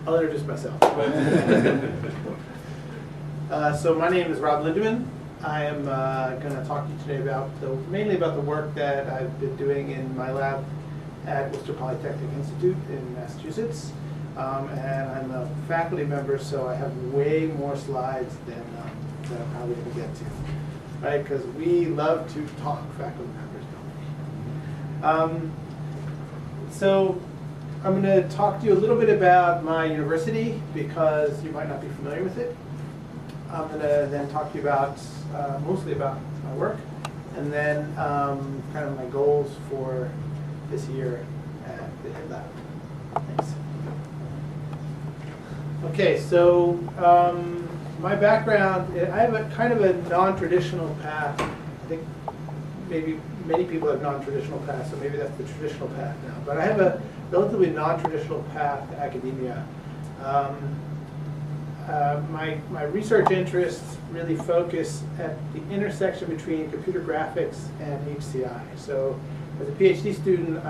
I'll introduce myself. So my name is Rob Lindeman. I am going to talk to you today about mainly about the work that I've been doing in my lab at Worcester Polytechnic Institute in Massachusetts. And I'm a faculty member, so I have way more slides than I'm probably going to get to, right? Because we love to talk, faculty members, don't we? So I'm going to talk to you a little bit about my university because you might not be familiar with it. I'm going to then talk to you about mostly about my work, and then kind of my goals for this year at the HIVE Lab. Thanks. Okay, so my background, I have a kind of a non-traditional path. I think maybe many people have non-traditional paths, so maybe that's the traditional path now. But I have a relatively non-traditional path to academia. My research interests really focus at the intersection between computer graphics and HCI. So as a PhD student,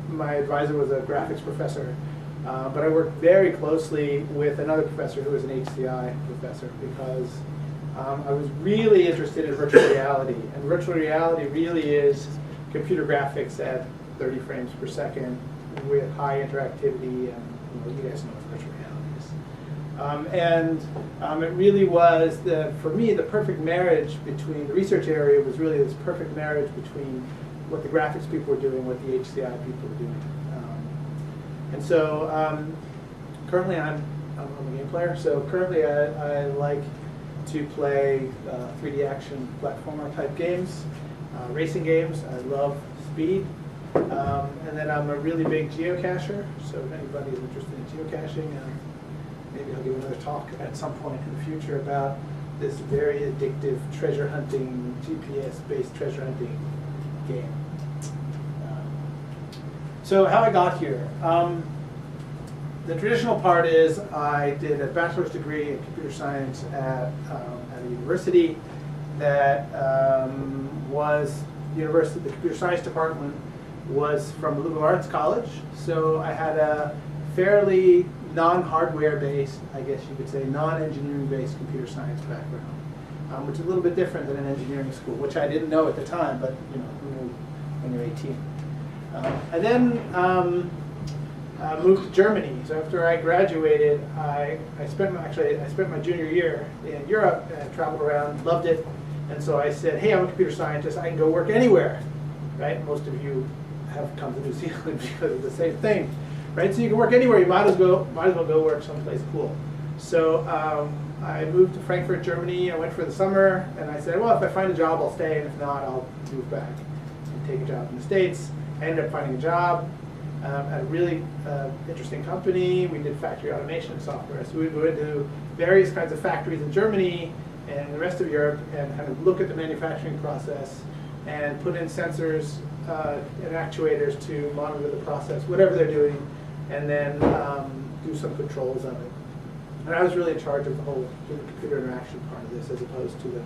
my advisor was a graphics professor, but I worked very closely with another professor who was an HCI professor because I was really interested in virtual reality. And virtual reality really is computer graphics at 30 frames per second with high interactivity, and you guys know what virtual reality is. It really was, for me, the perfect marriage between, the research area was really this perfect marriage between what the graphics people were doing and what the HCI people were doing. And so currently I'm a game player, so currently I like to play 3D action platformer type games, racing games. I love speed. And then I'm a really big geocacher, so if anybody is interested in geocaching, maybe I'll give another talk at some point in the future about this very addictive treasure hunting, GPS-based treasure hunting game. So how I got here. The traditional part is I did a bachelor's degree in computer science at a university that the computer science department was from the liberal arts college. So I had a fairly non-hardware based, I guess you could say, non-engineering based computer science background, which is a little bit different than an engineering school, which I didn't know at the time, but who knew when you're 18. I then moved to Germany. So after I graduated, I spent my junior year in Europe and traveled around, loved it, and so I said, hey, I'm a computer scientist, I can go work anywhere, right? Most of you have come to New Zealand because of the same thing, right? So you can work anywhere. You might as well go work someplace cool. So I moved to Frankfurt, Germany. I went for the summer, and I said, well, if I find a job, I'll stay, and if not, I'll move back and take a job in the States. I ended up finding a job at a really interesting company. We did factory automation software. So we would go into various kinds of factories in Germany and the rest of Europe and kind of look at the manufacturing process and put in sensors and actuators to monitor the process, whatever they're doing, and then do some controls of it. And I was really in charge of the whole computer interaction part of this as opposed to the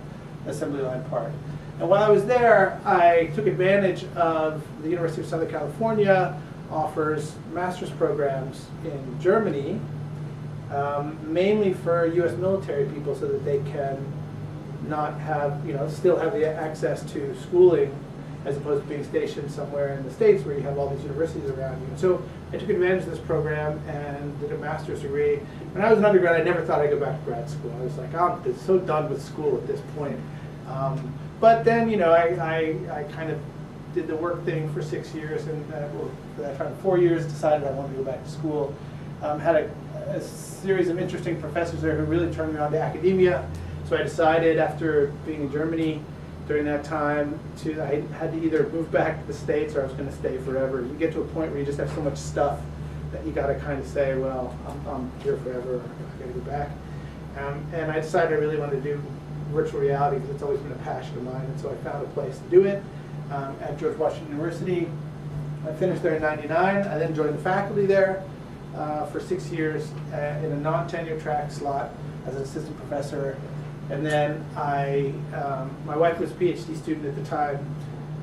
assembly line part. And while I was there, I took advantage of the University of Southern California offers master's programs in Germany, mainly for U.S. military people so that they can not have, still have the access to schooling as opposed to being stationed somewhere in the States where you have all these universities around you. And so I took advantage of this program and did a master's degree. When I was an undergrad, I never thought I'd go back to grad school. I was like, I'm so done with school at this point. But then, I kind of did the work thing for 6 years, and for that time, 4 years, decided I wanted to go back to school. Had a series of interesting professors there who really turned me on to academia. So I decided after being in Germany during that time I had to either move back to the States or I was going to stay forever. You get to a point where you just have so much stuff that you got to kind of say, well, I'm here forever, I got to go back. And I decided I really wanted to do virtual reality because it's always been a passion of mine, and so I found a place to do it at George Washington University. I finished there in '99. I then joined the faculty there for 6 years in a non-tenure track slot as an assistant professor. And then my wife was a PhD student at the time,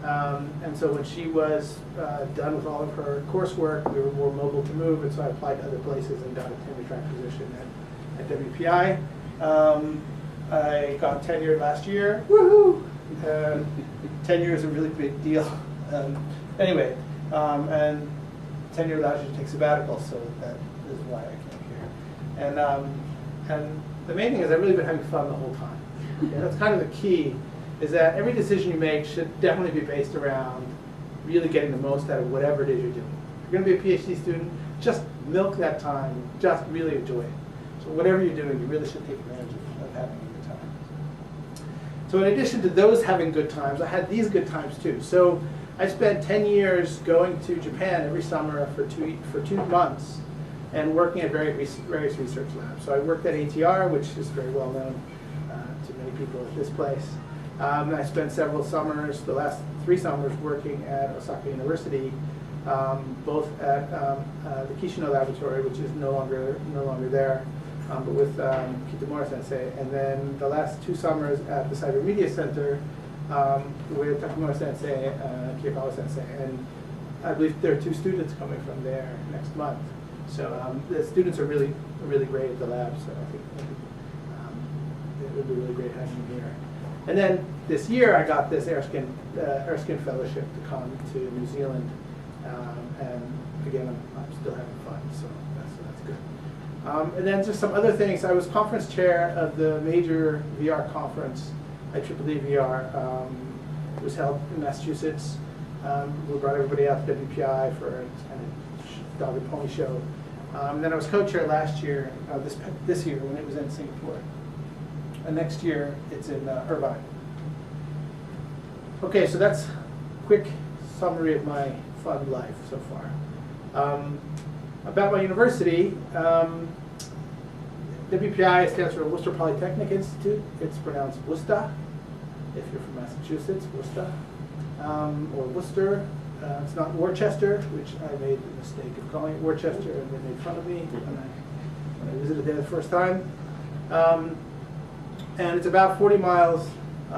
And so when she was done with all of her coursework, we were more mobile to move, and so I applied to other places and got a tenure-track position at WPI. I got tenured last year. Woohoo! Tenure is a really big deal. Anyway, and tenure allows you to take sabbatical, so that is why I came here. And the main thing is I've really been having fun the whole time. Okay, that's kind of the key, is that every decision you make should definitely be based around really getting the most out of whatever it is you're doing. If you're going to be a PhD student, just milk that time, just really enjoy it. So whatever you're doing, you really should take advantage of having a good time. So in addition to those having good times, I had these good times too. So I spent 10 years going to Japan every summer for 2 months and working at various research labs. So I worked at ATR, which is very well known to many people at this place. I spent several summers, the last 3 summers, working at Osaka University, both at the Kishino Laboratory, which is no longer there, but with Kitamura Sensei, and then the last 2 summers at the Cyber Media Center with Takumura Sensei and Kiyakawa Sensei, and I believe there are 2 students coming from there next month. So the students are really great at the lab, so I think it would be really great having them here. And then this year I got this Erskine Fellowship to come to New Zealand, and again I'm still having fun, so that's good. And then just some other things. I was conference chair of the major VR conference, IEEE VR. It was held in Massachusetts. We brought everybody out to WPI for a kind of dog and pony show. And then I was co-chair last year, this year when it was in Singapore. And next year it's in Irvine. Okay, so that's a quick summary of my fun life so far. About my university, WPI stands for Worcester Polytechnic Institute. It's pronounced Worcester, if you're from Massachusetts, Worcester, or Worcester. It's not Worcester, which I made the mistake of calling it Worcester, and they made fun of me when I visited there the first time. And it's about 40 miles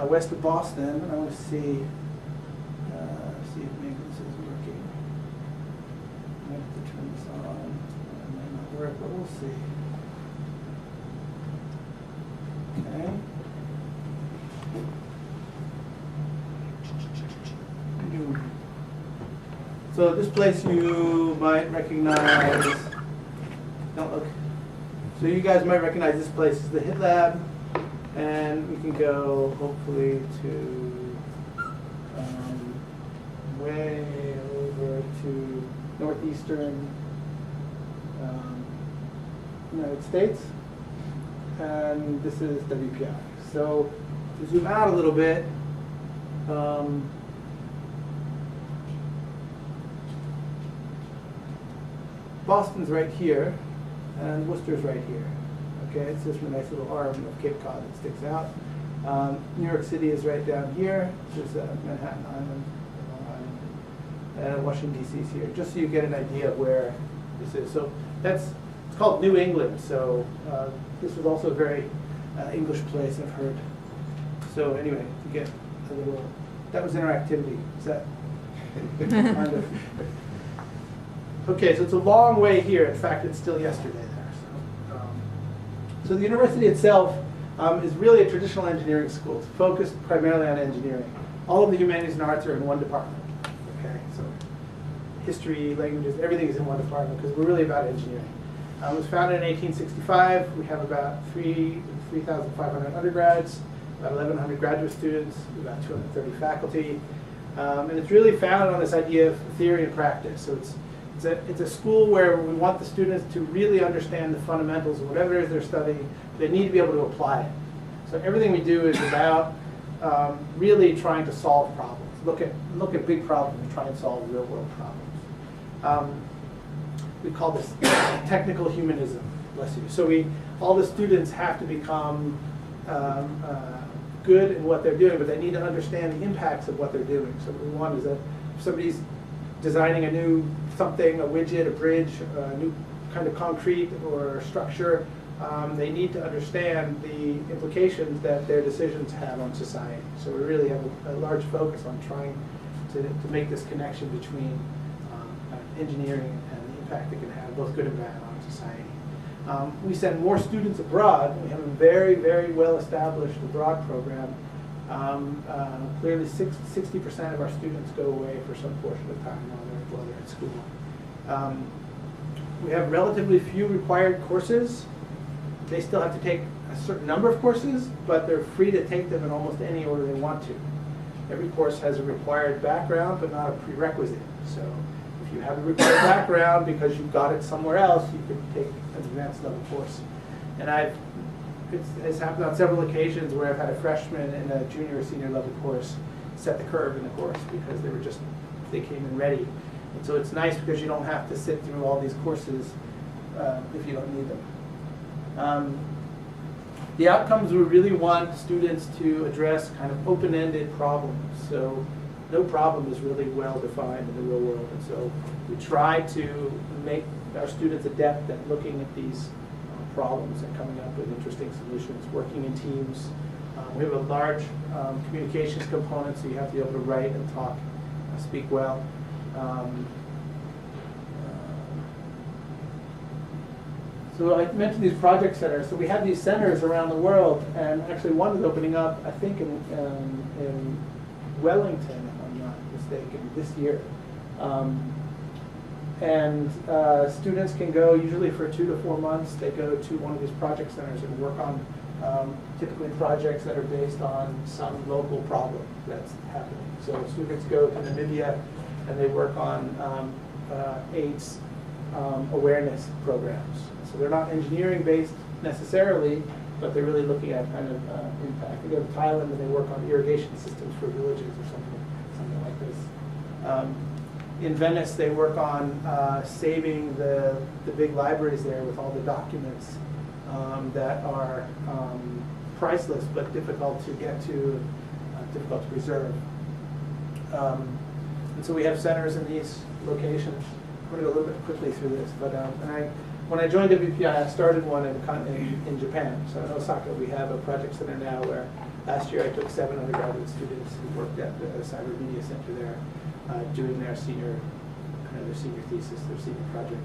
west of Boston. And I want to see if maybe this is working. I have to turn this on. It might not work, but we'll see. Okay. So this place you might recognize. Don't look. So you guys might recognize this place is the HIVE Lab, and we can go hopefully to way over to northeastern United States, and this is WPI. So to zoom out a little bit. Boston's right here, and Worcester's right here. Okay, it's just a nice little arm of Cape Cod that sticks out. New York City is right down here. This is Manhattan Island, Long Island, and Washington D.C. is here. Just so you get an idea of where this is. So it's called New England. So this was also a very English place, I've heard. So anyway, to get a little, that was interactivity. Is that kind of? Okay, so it's a long way here. In fact, it's still yesterday there. So the university itself is really a traditional engineering school. It's focused primarily on engineering. All of the humanities and arts are in one department. Okay, so history, languages, everything is in one department because we're really about engineering. It was founded in 1865. We have about 3,500 undergrads, about 1,100 graduate students, about 230 faculty. And it's really founded on this idea of theory and practice. So it's a school where we want the students to really understand the fundamentals of whatever it is they're studying. They need to be able to apply it. So everything we do is about really trying to solve problems. Look at big problems and try and solve real world problems. We call this technical humanism, bless you. So all the students have to become good in what they're doing, but they need to understand the impacts of what they're doing. So what we want is that if somebody's designing a new something, a widget, a bridge, a new kind of concrete or structure, they need to understand the implications that their decisions have on society. So we really have a large focus on trying to make this connection between engineering and the impact it can have, both good and bad, on society. We send more students abroad. We have a very, very well established abroad program. Clearly 60% of our students go away for some portion of time while they're at school. We have relatively few required courses. They still have to take a certain number of courses, but they're free to take them in almost any order they want to. Every course has a required background, but not a prerequisite. So if you have a required background because you've got it somewhere else, you can take an advanced level course. And it's happened on several occasions where I've had a freshman in a junior or senior level course set the curve in the course because they came in ready. And so it's nice because you don't have to sit through all these courses if you don't need them. The outcomes, we really want students to address kind of open-ended problems. So no problem is really well defined in the real world. And so we try to make our students adept at looking at these problems and coming up with interesting solutions, working in teams. We have a large communications component, so you have to be able to write and talk, speak well. So I mentioned these project centers. So we have these centers around the world, and actually one is opening up, I think, in Wellington, if I'm not mistaken, this year. Students can go usually for 2 to 4 months. They go to one of these project centers and work on typically projects that are based on some local problem that's happening. So students go to Namibia and they work on AIDS awareness programs. So they're not engineering based necessarily, but they're really looking at kind of impact. They go to Thailand and they work on irrigation systems for villages or something like this. In Venice, they work on saving the big libraries there with all the documents that are priceless but difficult to get to, difficult to preserve. And so we have centers in these locations. I'm going to go a little bit quickly through this, but when I joined WPI, I started one in Japan. So in Osaka, we have a project center now where last year I took 7 undergraduate students who worked at the Cyber Media Center there, doing their senior thesis, their senior project.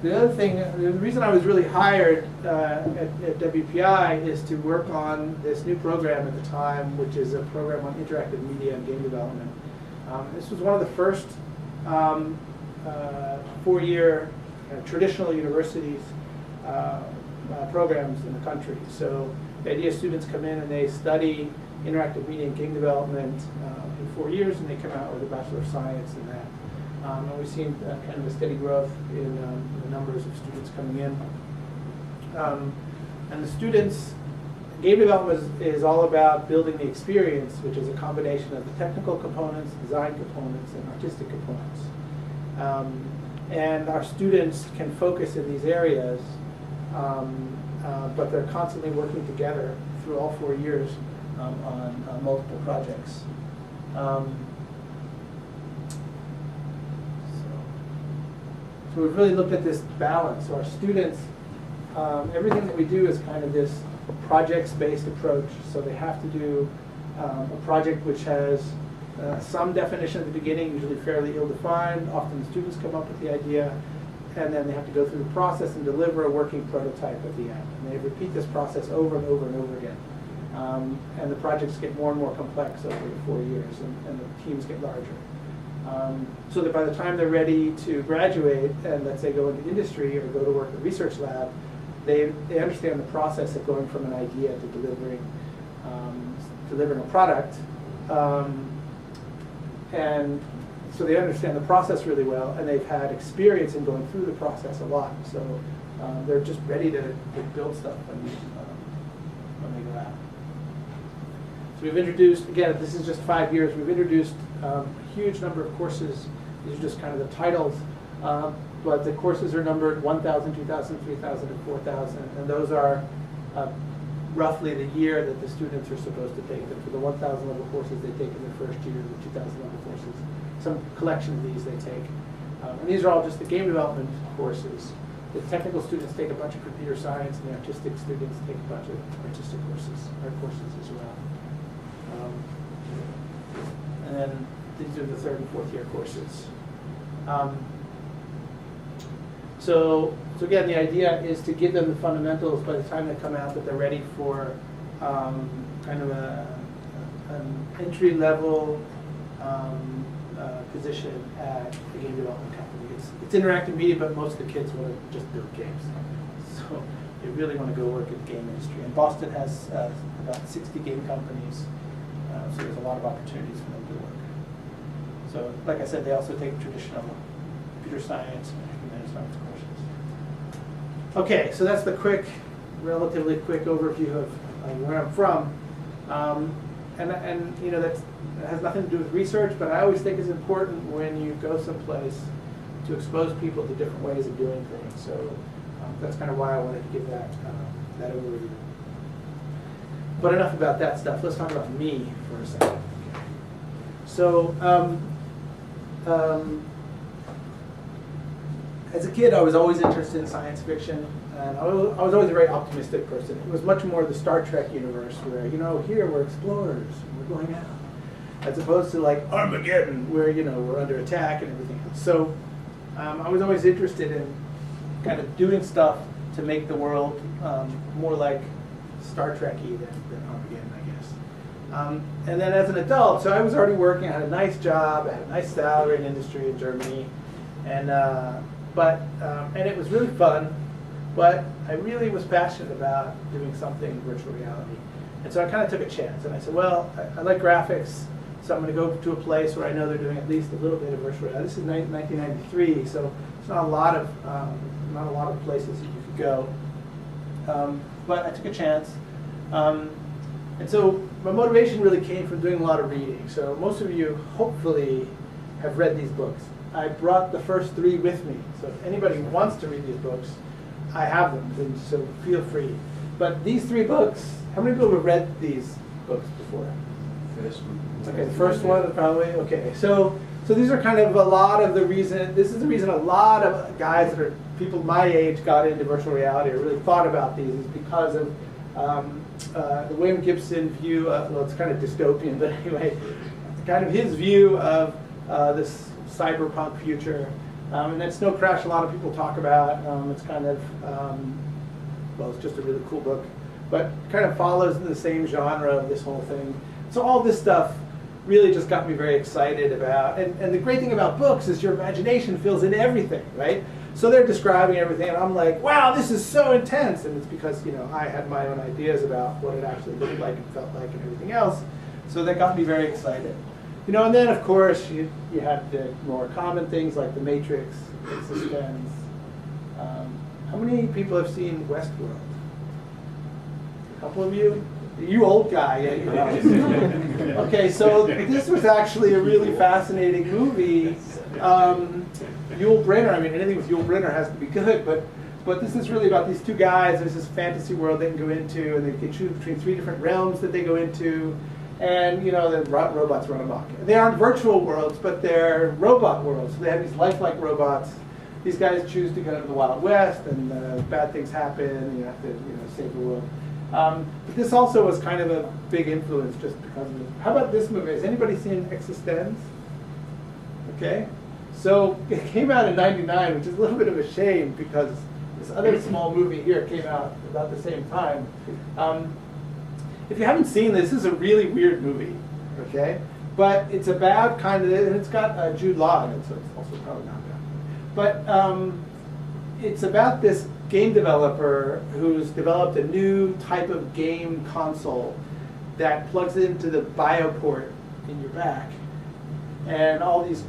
The other thing, the reason I was really hired at WPI is to work on this new program at the time, which is a program on interactive media and game development. This was one of the first 4-year traditional universities programs in the country. So the idea is students come in and they study interactive media and game development in 4 years, and they come out with a Bachelor of Science in that. And we've seen kind of a steady growth in the numbers of students coming in. And the students, game development is all about building the experience, which is a combination of the technical components, design components, and artistic components. And our students can focus in these areas, but they're constantly working together through all 4 years on multiple projects. So we've really looked at this balance. So our students, everything that we do is kind of this projects-based approach. So they have to do a project which has some definition at the beginning, usually fairly ill-defined. Often the students come up with the idea, and then they have to go through the process and deliver a working prototype at the end. And they repeat this process over and over and over again. And the projects get more and more complex over the 4 years, and the teams get larger. So that by the time they're ready to graduate and let's say go into industry or go to work in a research lab, they understand the process of going from an idea to delivering a product. And so they understand the process really well, and they've had experience in going through the process a lot. So they're just ready to build stuff when they go out. So we've introduced, again, this is just 5 years, we've introduced a huge number of courses. These are just kind of the titles, but the courses are numbered 1,000, 2,000, 3,000, and 4,000, and those are roughly the year that the students are supposed to take them. For the 1,000 level courses, they take in their first year, the 2,000 level courses, some collection of these they take. And these are all just the game development courses. The technical students take a bunch of computer science, and the artistic students take a bunch of artistic courses as well. And then these are the 3rd and 4th year courses. So again, the idea is to give them the fundamentals by the time they come out, that they're ready for kind of an entry-level position at a game development company. It's interactive media, but most of the kids want to just build games. So they really want to go work in the game industry. And Boston has about 60 game companies, so there's a lot of opportunities for them to work. So like I said, they also take traditional computer science and humanities science courses. Okay, so that's the relatively quick overview of where I'm from. And you know, that has nothing to do with research, but I always think it's important when you go someplace to expose people to different ways of doing things. So that's kind of why I wanted to give that overview. But enough about that stuff. Let's talk about me for a second. Okay. So as a kid, I was always interested in science fiction, and I was always a very optimistic person. It was much more the Star Trek universe, where, you know, here we're explorers, and we're going out, as opposed to like Armageddon, where, you know, we're under attack and everything else. So I was always interested in kind of doing stuff to make the world more like Star Trek-y than Armageddon, I guess. And then as an adult, so I was already working, I had a nice job, I had a nice salary in industry in Germany, and it was really fun, but I really was passionate about doing something in virtual reality. And so I kind of took a chance, and I said, well, I like graphics, so I'm going to go to a place where I know they're doing at least a little bit of virtual reality. This is 1993, so it's not a lot of places that you could go. But I took a chance. And so my motivation really came from doing a lot of reading. So most of you hopefully have read these books. I brought the first 3 with me. So if anybody wants to read these books, I have them, and so feel free. But these 3 books, how many people have read these books before? First one. Okay, the first one probably. Okay, so these are kind of a lot of the reason. This is the reason a lot of guys that are people my age got into virtual reality or really thought about these, is because of the William Gibson view. Well, it's kind of dystopian, but anyway, kind of his view of this cyberpunk future. And then Snow Crash, a lot of people talk about. It's kind of, well, it's just a really cool book, but kind of follows in the same genre of this whole thing. So all this stuff really just got me very excited about. And the great thing about books is your imagination fills in everything, right? So they're describing everything, and I'm like, wow, this is so intense. And it's because, you know, I had my own ideas about what it actually looked like and felt like and everything else. So that got me very excited. You know, and then of course you had the more common things like The Matrix, Existence. How many people have seen Westworld? A couple of you? You old guy, yeah, you know. Okay, so this was actually a really fascinating movie. Yul Brynner, I mean, anything with Yul Brynner has to be good, but this is really about these 2 guys. There's this fantasy world they can go into, and they can choose between 3 different realms that they go into. And, you know, the robots run amok. They aren't virtual worlds, but they're robot worlds. So they have these lifelike robots. These guys choose to go to the Wild West, and bad things happen, and you have to, you know, save the world. But this also was kind of a big influence just because of it. How about this movie? Has anybody seen Existence? Okay. So it came out in '99, which is a little bit of a shame because this other small movie here came out about the same time. If you haven't seen this, this is a really weird movie, okay? But it's about kind of, and it's got Jude Law in it, so it's also probably not bad. But it's about this game developer who's developed a new type of game console that plugs into the bioport in your back, and all these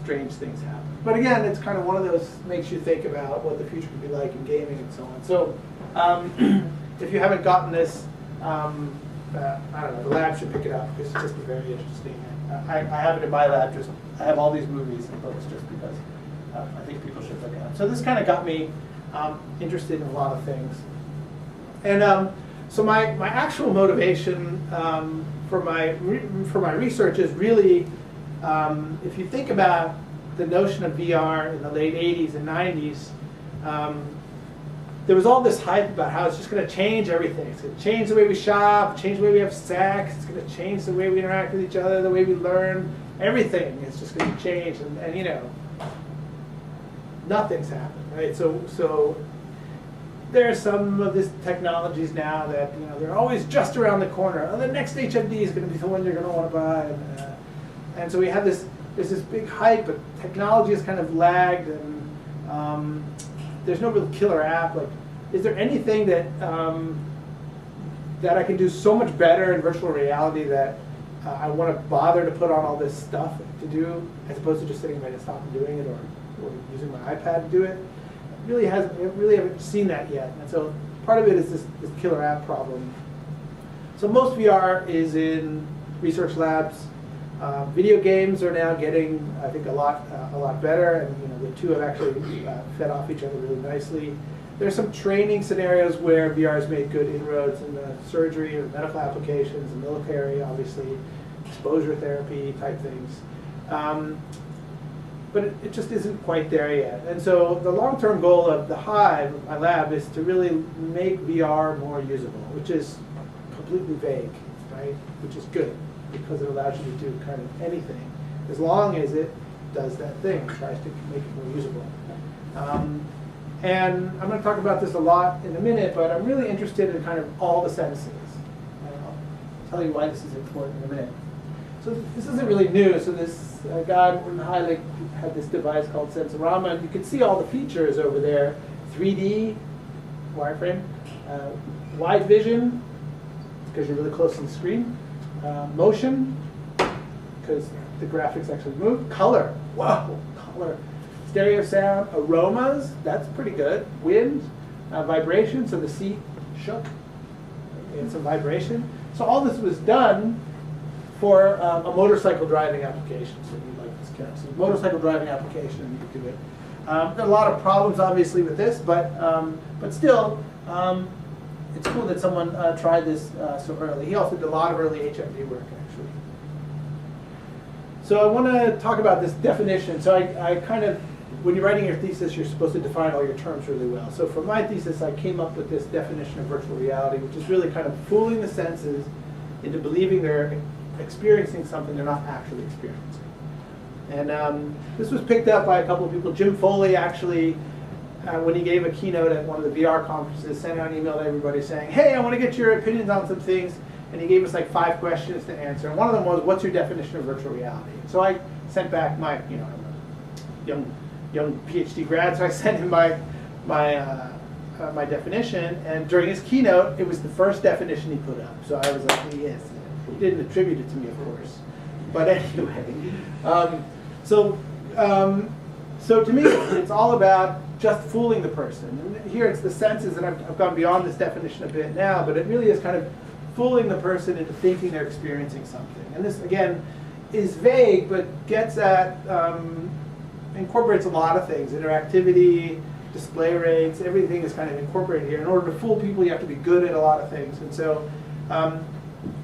strange things happen. But again, it's kind of one of those, makes you think about what the future could be like in gaming and so on. So if you haven't gotten this, I don't know, the lab should pick it up because it's just very interesting. I have it in my lab, I have all these movies and books just because I think people should look at them. So this kind of got me interested in a lot of things. And so my actual motivation for my research is really, if you think about the notion of VR in the late 80s and 90s, there was all this hype about how it's just going to change everything. It's going to change the way we shop, change the way we have sex, it's going to change the way we interact with each other, the way we learn, everything is just going to change. And you know, nothing's happened, right? So there's some of these technologies now that, you know, they're always just around the corner. Oh, the next HID is going to be the one you're going to want to buy. And so we have there's this big hype, but technology has kind of lagged, and there's no real killer app. Like, is there anything that that I can do so much better in virtual reality that I want to bother to put on all this stuff to do, as opposed to just sitting at my desktop and doing it, or using my iPad to do it? We really haven't seen that yet. And so part of it is this killer app problem. So most VR is in research labs. Video games are now getting, I think, a lot better, and you know, the two have actually fed off each other really nicely. There's some training scenarios where VR has made good inroads in the surgery or medical applications, the military, obviously, exposure therapy type things. But it just isn't quite there yet. And so the long-term goal of the HIVE, my lab, is to really make VR more usable, which is completely vague, right? Which is good, because it allows you to do kind of anything, as long as it does that thing, tries to make it more usable. And I'm going to talk about this a lot in a minute, but I'm really interested in kind of all the senses. And I'll tell you why this is important in a minute. So this isn't really new. So this guy in Heilig had this device called Sensorama, and you can see all the features over there: 3D, wireframe, wide vision, because you're really close to the screen, motion, because the graphics actually move, color, wow, color, stereo sound, aromas, that's pretty good, wind, vibration, so the seat shook, and some vibration. So all this was done for a motorcycle driving application. So you like this cat. So motorcycle driving application, you can do it. There are a lot of problems, obviously, with this, but still, it's cool that someone tried this so early. He also did a lot of early HID work, actually. So I want to talk about this definition. So I kind of, when you're writing your thesis, you're supposed to define all your terms really well. So for my thesis, I came up with this definition of virtual reality, which is really kind of fooling the senses into believing they're experiencing something they're not actually experiencing. And this was picked up by a couple of people. Jim Foley actually, when he gave a keynote at one of the VR conferences, sent out an email to everybody saying, hey, I want to get your opinions on some things. And he gave us like 5 questions to answer. And one of them was, what's your definition of virtual reality? So I sent back my, I'm a young PhD grad, so I sent him my definition. And during his keynote, it was the first definition he put up. So I was like, yes. He didn't attribute it to me, of course. But anyway, so to me, it's all about just fooling the person. And here it's the senses, and I've gone beyond this definition a bit now, but it really is kind of fooling the person into thinking they're experiencing something. And this, again, is vague, but gets at, incorporates a lot of things: interactivity, display rates, everything is kind of incorporated here. In order to fool people, you have to be good at a lot of things. And so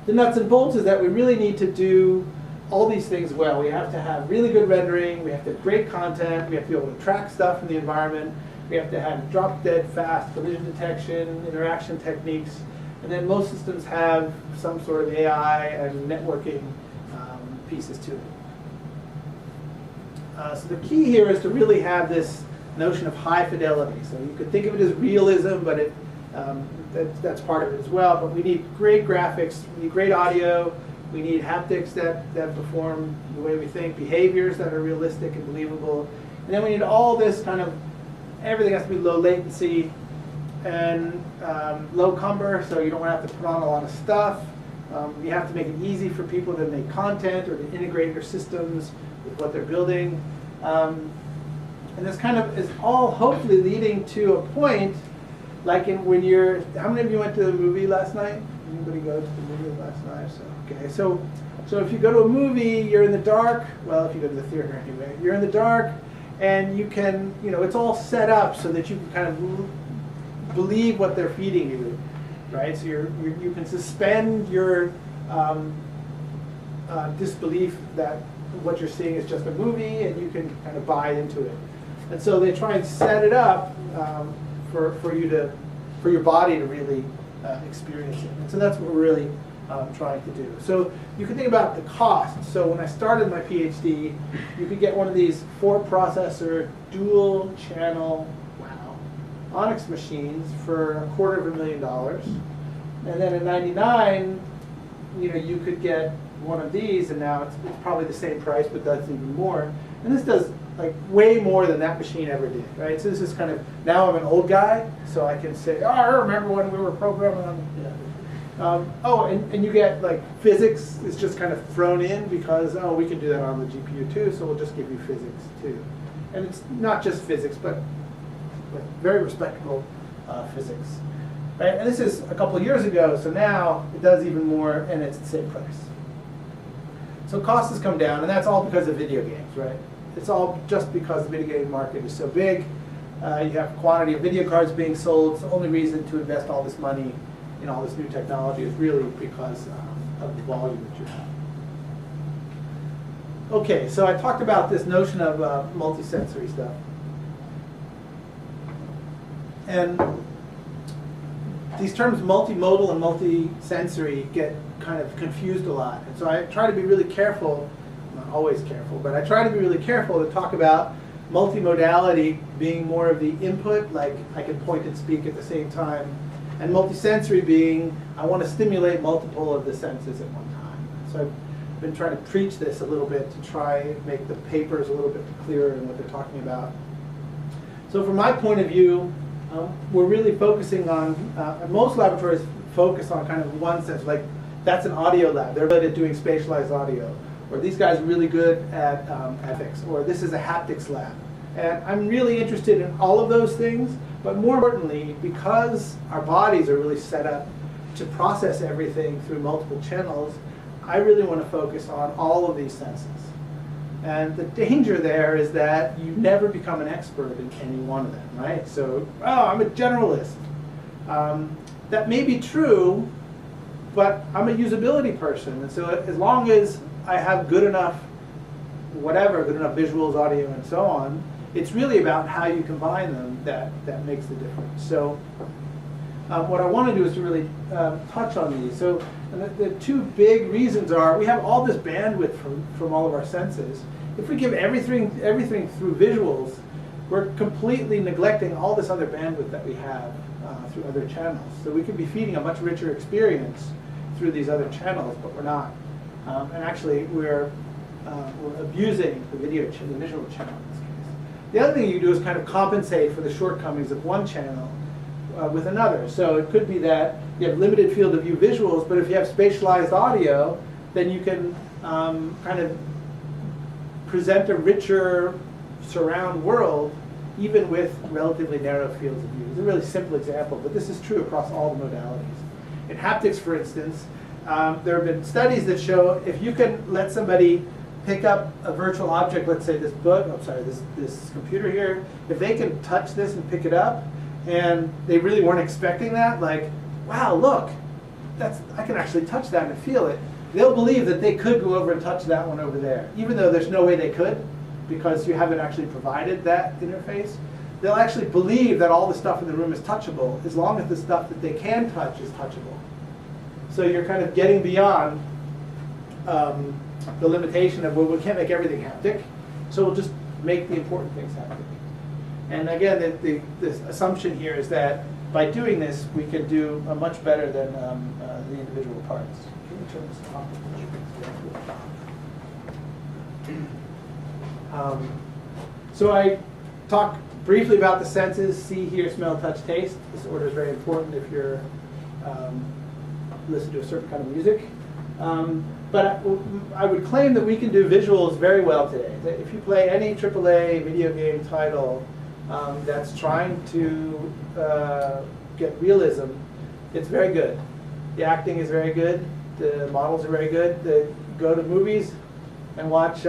the nuts and bolts is that we really need to do all these things well. We have to have really good rendering, we have to have great content, we have to be able to track stuff in the environment, we have to have drop-dead fast collision detection, interaction techniques, and then most systems have some sort of AI and networking pieces to it. So the key here is to really have this notion of high fidelity. So you could think of it as realism, but that's part of it as well. But we need great graphics, we need great audio, we need haptics that perform the way we think, behaviors that are realistic and believable. And then we need all this kind of, everything has to be low latency and low cumber, so you don't have to put on a lot of stuff. You have to make it easy for people to make content or to integrate your systems with what they're building. And this kind of is all hopefully leading to a point, like when you're, how many of you went to the movie last night? Anybody go to the movie last night? Okay, so if you go to a movie, you're in the dark. Well, if you go to the theater anyway, you're in the dark, and you can, it's all set up so that you can kind of believe what they're feeding you, right? So you can suspend your disbelief that what you're seeing is just a movie, and you can kind of buy into it. And so they try and set it up for your body to really experience it. And so that's what we're really trying to do. So you can think about the cost. So when I started my PhD, you could get one of these 4-processor dual channel Onyx machines for $250,000. And then in '99, you could get one of these, and now it's probably the same price, but does even more. And this does like way more than that machine ever did, right? So this is kind of, now I'm an old guy, so I can say, oh, I remember when we were programming on, oh, and you get like physics is just kind of thrown in because, oh, we can do that on the GPU too, so we'll just give you physics too. And it's not just physics, but very respectable physics. Right? And this is a couple of years ago, so now it does even more, and it's the same price. So cost has come down, and that's all because of video games, right? It's all just because the video game market is so big. You have quantity of video cards being sold. It's the only reason to invest all this money in all this new technology is really because of the volume that you have. Okay, so I talked about this notion of multisensory stuff. And these terms multimodal and multisensory get kind of confused a lot. And so I try to be really careful, not always careful, but I try to be really careful to talk about multimodality being more of the input, like I can point and speak at the same time, and multisensory being I want to stimulate multiple of the senses at one time. So I've been trying to preach this a little bit to try and make the papers a little bit clearer in what they're talking about. So from my point of view, we're really focusing on, most laboratories focus on kind of one sense, like that's an audio lab. They're good at doing spatialized audio. Or these guys are really good at ethics. Or this is a haptics lab. And I'm really interested in all of those things, but more importantly, because our bodies are really set up to process everything through multiple channels, I really want to focus on all of these senses. And the danger there is that you never become an expert in any one of them, right? So, oh, I'm a generalist. That may be true, but I'm a usability person. And so as long as I have good enough, whatever, good enough visuals, audio, and so on, it's really about how you combine them that makes the difference. So what I want to do is to really touch on these. So the two big reasons are we have all this bandwidth from all of our senses. If we give everything through visuals, we're completely neglecting all this other bandwidth that we have through other channels. So we could be feeding a much richer experience through these other channels, but we're not. And actually, we're abusing the visual channel in this case. The other thing you do is kind of compensate for the shortcomings of one channel with another. So it could be that you have limited field of view visuals, but if you have spatialized audio, then you can kind of present a richer surround world even with relatively narrow fields of view. It's a really simple example, but this is true across all the modalities. In haptics, for instance, there have been studies that show if you can let somebody pick up a virtual object, let's say this book, this computer here, if they can touch this and pick it up, and they really weren't expecting that, like, wow, look, I can actually touch that and feel it, they'll believe that they could go over and touch that one over there, even though there's no way they could, because you haven't actually provided that interface. They'll actually believe that all the stuff in the room is touchable, as long as the stuff that they can touch is touchable. So you're kind of getting beyond the limitation of, well, we can't make everything haptic, so we'll just make the important things haptic. And again, the assumption here is that by doing this, we can do much better than the individual parts. Can you turn this off? So I talked briefly about the senses: see, hear, smell, touch, taste. This order is very important if you're listening to a certain kind of music. But I would claim that we can do visuals very well today. That if you play any AAA video game title that's trying to get realism, it's very good. The acting is very good. The models are very good. Go to movies and watch,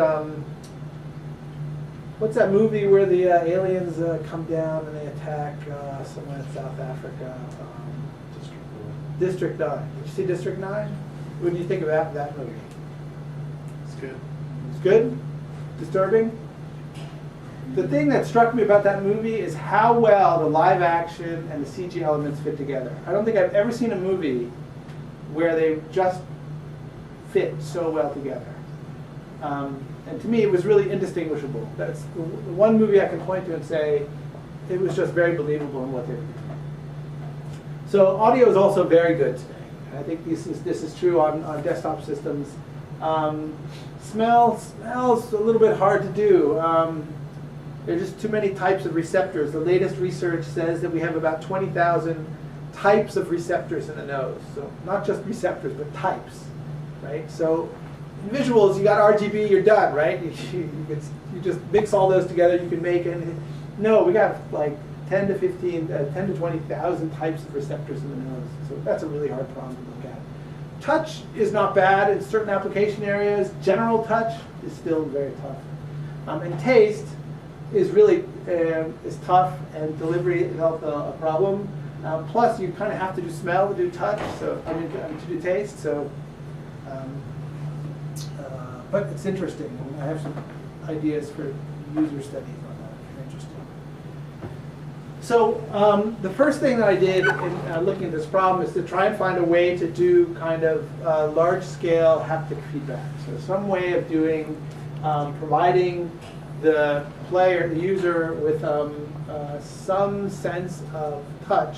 what's that movie where the aliens come down and they attack somewhere in South Africa? District 9. Did you see District 9? What do you think about that movie? It's good. It's good? Disturbing? The thing that struck me about that movie is how well the live action and the CG elements fit together. I don't think I've ever seen a movie where they just fit so well together. And to me, it was really indistinguishable. That's the one movie I can point to and say it was just very believable in what they were doing. So audio is also very good today. I think this is true on desktop systems. Smells a little bit hard to do. There's just too many types of receptors. The latest research says that we have about 20,000 types of receptors in the nose. So not just receptors, but types, right? So in visuals, you got RGB, you're done, right? You just mix all those together, you can make it. No, we got like 10 to 20,000 types of receptors in the nose. So that's a really hard problem to look at. Touch is not bad in certain application areas. General touch is still very tough. And taste is really is tough, and delivery is also a problem. Plus, you kind of have to do smell to do touch, so to do taste. So, but it's interesting. I have some ideas for user studies on that. They're interesting. So the first thing that I did in looking at this problem is to try and find a way to do kind of large-scale haptic feedback. So some way of doing, providing the player, the user, with some sense of touch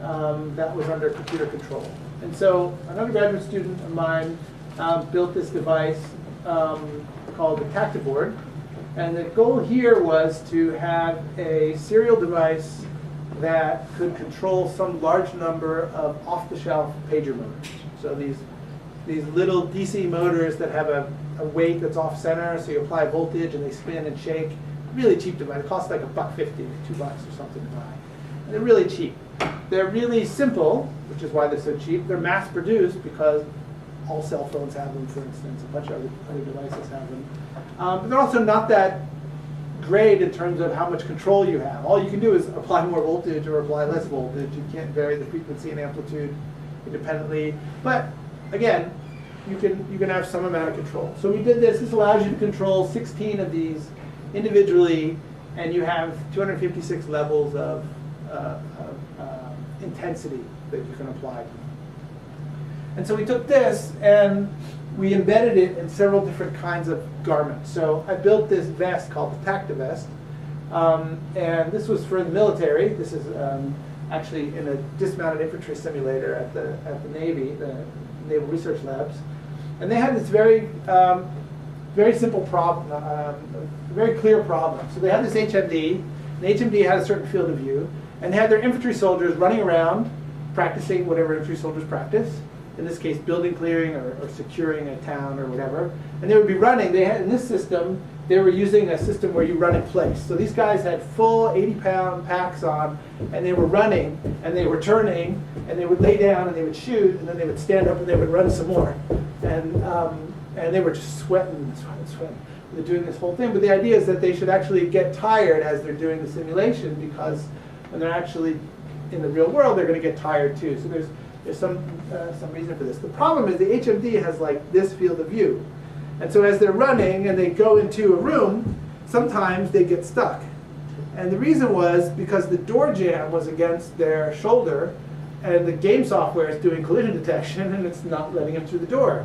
that was under computer control. And so an undergraduate student of mine built this device called the Tactiboard. And the goal here was to have a serial device that could control some large number of off-the-shelf pager motors. So these little DC motors that have a weight that's off-center, so you apply voltage and they spin and shake. Really cheap to buy. It costs like $1.50, $2 or something to buy. And they're really cheap. They're really simple, which is why they're so cheap. They're mass-produced because all cell phones have them, for instance. A bunch of other devices have them. But they're also not that great in terms of how much control you have. All you can do is apply more voltage or apply less voltage. You can't vary the frequency and amplitude independently. But again, you can have some amount of control. So we did this. This allows you to control 16 of these individually, and you have 256 levels of intensity that you can apply to them. And so we took this and we embedded it in several different kinds of garments. So I built this vest called the Tacta vest, and this was for the military. This is actually in a dismounted infantry simulator at the Navy, the Naval Research Labs, and they had this very simple problem, very clear problem. So they had this HMD. The HMD had a certain field of view, and they had their infantry soldiers running around practicing whatever infantry soldiers practice. In this case, building clearing or securing a town or whatever. And they would be running. They had, in this system, they were using a system where you run in place. So these guys had full 80-pound packs on, and they were running, and they were turning, and they would lay down, and they would shoot, and then they would stand up, and they would run some more. And they were just sweating. They're doing this whole thing. But the idea is that they should actually get tired as they're doing the simulation, because when they're actually in the real world, they're going to get tired too. So there's some reason for this. The problem is the HMD has like this field of view. And so as they're running and they go into a room, sometimes they get stuck. And the reason was because the door jamb was against their shoulder, and the game software is doing collision detection, and it's not letting them through the door.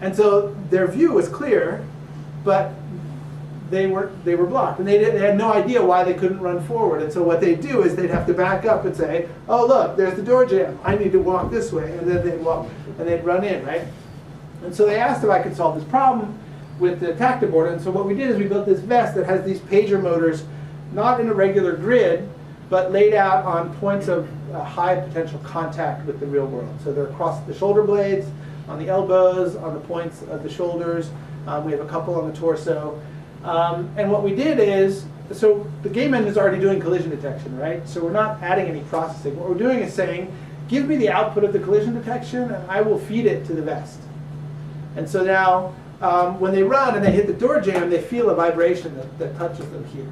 And so their view was clear, but they were blocked, and they had no idea why they couldn't run forward. And so what they'd do is they'd have to back up and say, oh look, there's the door jamb, I need to walk this way, and then they'd walk, and they'd run in, right? And so they asked if I could solve this problem with the Tactiboard, and so what we did is we built this vest that has these pager motors, not in a regular grid, but laid out on points of high potential contact with the real world. So they're across the shoulder blades, on the elbows, on the points of the shoulders. We have a couple on the torso. And what we did is, so the game engine is already doing collision detection, right? So we're not adding any processing. What we're doing is saying, give me the output of the collision detection, and I will feed it to the vest. And so now, when they run and they hit the door jamb, they feel a vibration that touches them here,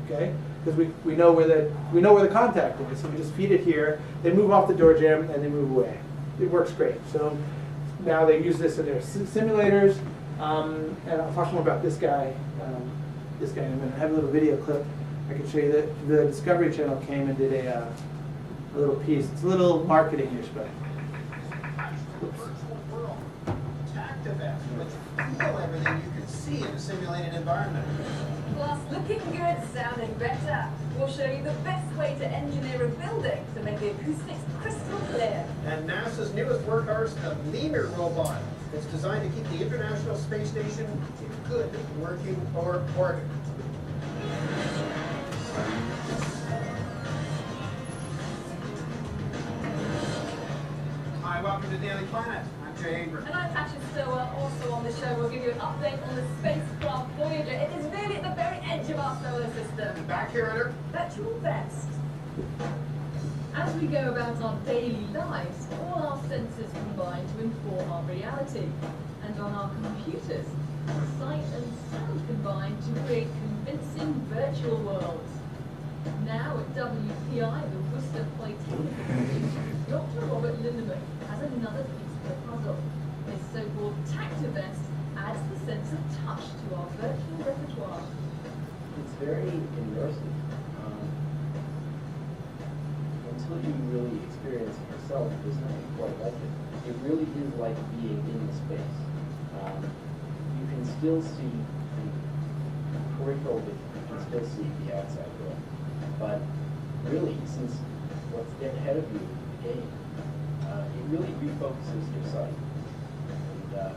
okay? Because we know where the contact is. So we just feed it here. They move off the door jamb and they move away. It works great. So now they use this in their simulators. And I'll talk more about this guy this guy. I'm going to have a little video clip. I can show you that the Discovery Channel came and did a little piece. It's a little marketing-ish, but. Virtual world. Tactivest, which feel everything you can see in a simulated environment. Plus, looking good, sounding better. We'll show you the best way to engineer a building to make the acoustics crystal clear. And NASA's newest workhorse, a Lemur robot. It's designed to keep the International Space Station in good working orbit. Hi, welcome to Daily Planet. I'm Jay Abrams. And I'm Patrick Stowell, also on the show. We'll give you an update on the spacecraft Voyager. It is really at the very edge of our solar system. And back here under Virtual best. As we go about our daily lives, all our senses combine to inform our reality. And on our computers, sight and sound combine to create convincing virtual worlds. Now at WPI, the Worcester Polytechnic Institute, Dr. Robert Lindeman has another piece of the puzzle. His so-called tactivest adds the sense of touch to our virtual repertoire. It's very immersive. Until you really experience it yourself, there's nothing quite like it. It really is like being in the space. You can still see the peripheral vision, you can still see the outside world. But really, since what's ahead of you is the game, it really refocuses your sight. And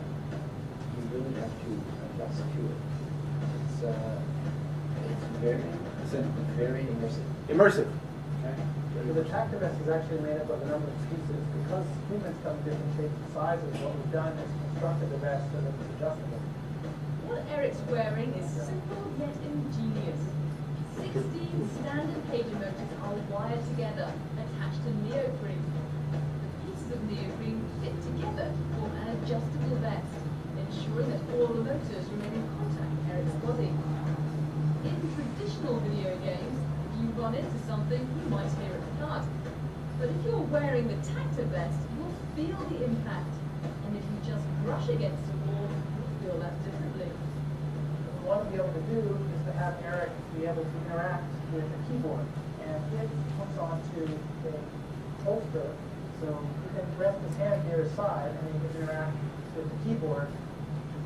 you really have to adjust to it. It's very immersive. Immersive. So the tactivest is actually made up of a number of pieces. Because humans come in different shapes and sizes, what we've done is constructed the vest so that it's adjustable. What Eric's wearing is simple yet ingenious. 16 standard pager motors are wired together, attached to neoprene. The pieces of neoprene fit together to form an adjustable vest, ensuring that all the motors remain in contact with Eric's body. In traditional video games, if you run into something, you might hear a thud. But if you're wearing the tactivest, you'll feel the impact. And if you just brush against a wall, you'll feel that differently. What we'll be able to do is to have Eric be able to interact with the keyboard. And it hooks onto a holster, so he can rest his hand near his side and he can interact with the keyboard.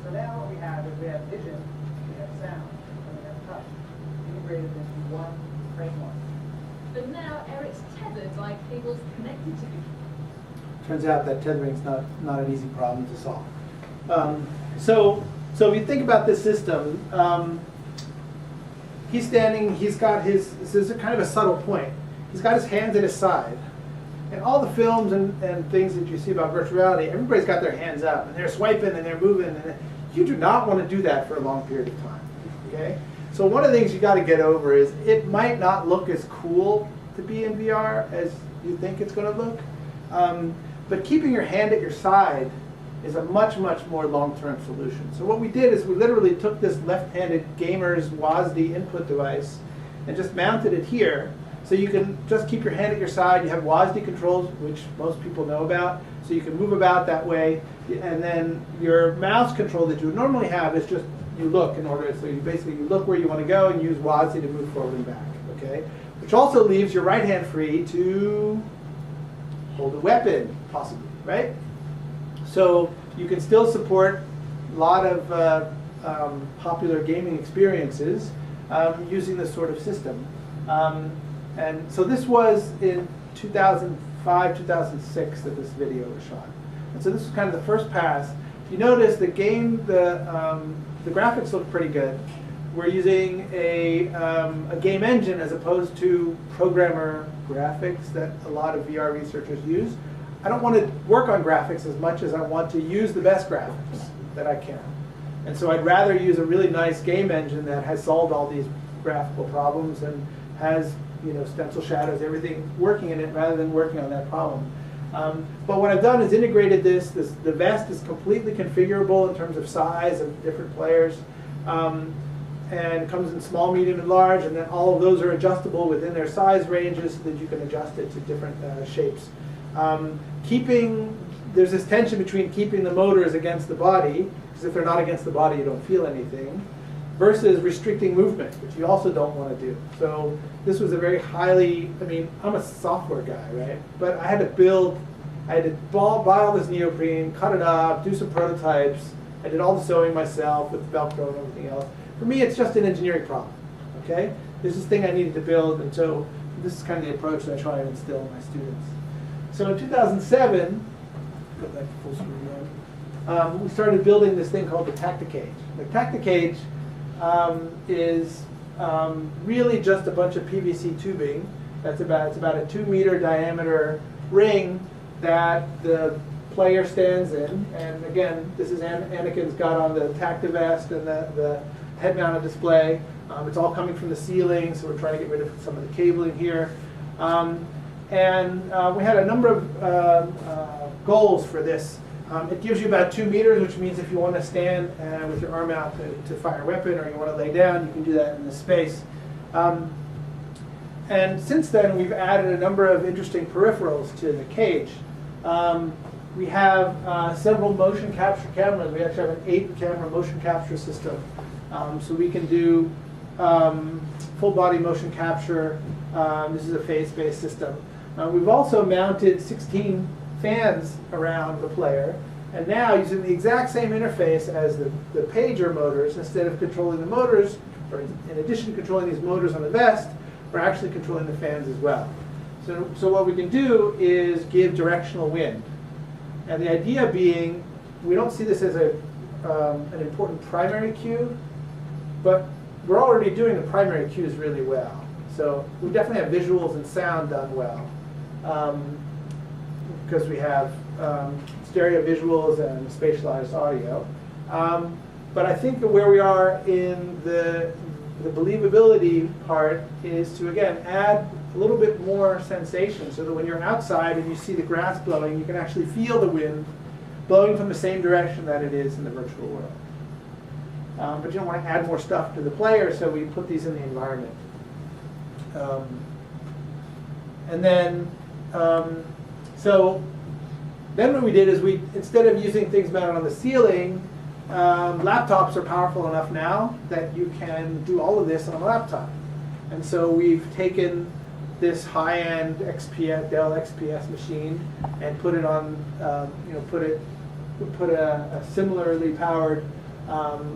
So now what we have is we have vision, we have sound, and we have touch, integrated into one framework. But now Eric's tethered by cables connected to him. Turns out that tethering's not an easy problem to solve. So if you think about this system, he's standing, he's got his, this is kind of a subtle point. He's got his hands at his side. And all the films and things that you see about virtual reality, everybody's got their hands up and they're swiping and they're moving. And you do not want to do that for a long period of time, okay? So one of the things you got to get over is it might not look as cool to be in VR as you think it's going to look. But keeping your hand at your side is a much, much more long-term solution. So what we did is we literally took this left-handed gamer's WASD input device and just mounted it here. So you can just keep your hand at your side. You have WASD controls, which most people know about. So you can move about that way. And then your mouse control that you would normally have is just you look in order. So you basically you look where you want to go and use WASD to move forward and back. Okay, which also leaves your right hand free to hold a weapon, possibly, right? So you can still support a lot of popular gaming experiences using this sort of system. And so this was in 2005, 2006 that this video was shot. And so this was kind of the first pass. You notice the game, the graphics look pretty good. We're using a game engine as opposed to programmer graphics that a lot of VR researchers use. I don't want to work on graphics as much as I want to use the best graphics that I can. And so I'd rather use a really nice game engine that has solved all these graphical problems and has, you know, stencil shadows, everything working in it rather than working on that problem. But what I've done is integrated this. The vest is completely configurable in terms of size of different players. And comes in small, medium, and large, and then all of those are adjustable within their size ranges so that you can adjust it to different shapes. There's this tension between keeping the motors against the body, because if they're not against the body, you don't feel anything. versus restricting movement, which you also don't want to do. So this was a very highly, I mean, I'm a software guy, right? But I had to buy all this neoprene, cut it up, do some prototypes. I did all the sewing myself with Velcro and everything else. For me, it's just an engineering problem, okay? This is a thing I needed to build, and so this is kind of the approach that I try and instill in my students. So in 2007, go back to full screen again, we started building this thing called the Tacticage. The Tacticage is really just a bunch of PVC tubing. It's about a 2-meter diameter ring that the player stands in. And again, this is Anakin's got on the Tactivest and the head-mounted display. It's all coming from the ceiling, so we're trying to get rid of some of the cabling here. And we had a number of goals for this. It gives you about 2 meters, which means if you want to stand with your arm out to fire a weapon, or you want to lay down, you can do that in this space. And since then, we've added a number of interesting peripherals to the cage. We have several motion capture cameras. We actually have an 8-camera motion capture system. So we can do full body motion capture. This is a phase-based system. We've also mounted 16 fans around the player, and now using the exact same interface as the pager motors, instead of controlling the motors, or in addition to controlling these motors on the vest, we're actually controlling the fans as well. So what we can do is give directional wind. And the idea being, we don't see this as an important primary cue, but we're already doing the primary cues really well. So we definitely have visuals and sound done well, because we have stereo visuals and spatialized audio. But I think that where we are in the believability part is to, again, add a little bit more sensation, so that when you're outside and you see the grass blowing, you can actually feel the wind blowing from the same direction that it is in the virtual world. But you don't want to add more stuff to the player, so we put these in the environment. And then, so then what we did is instead of using things mounted on the ceiling, laptops are powerful enough now that you can do all of this on a laptop. And so we've taken this high-end Dell XPS machine and put it on, put a similarly powered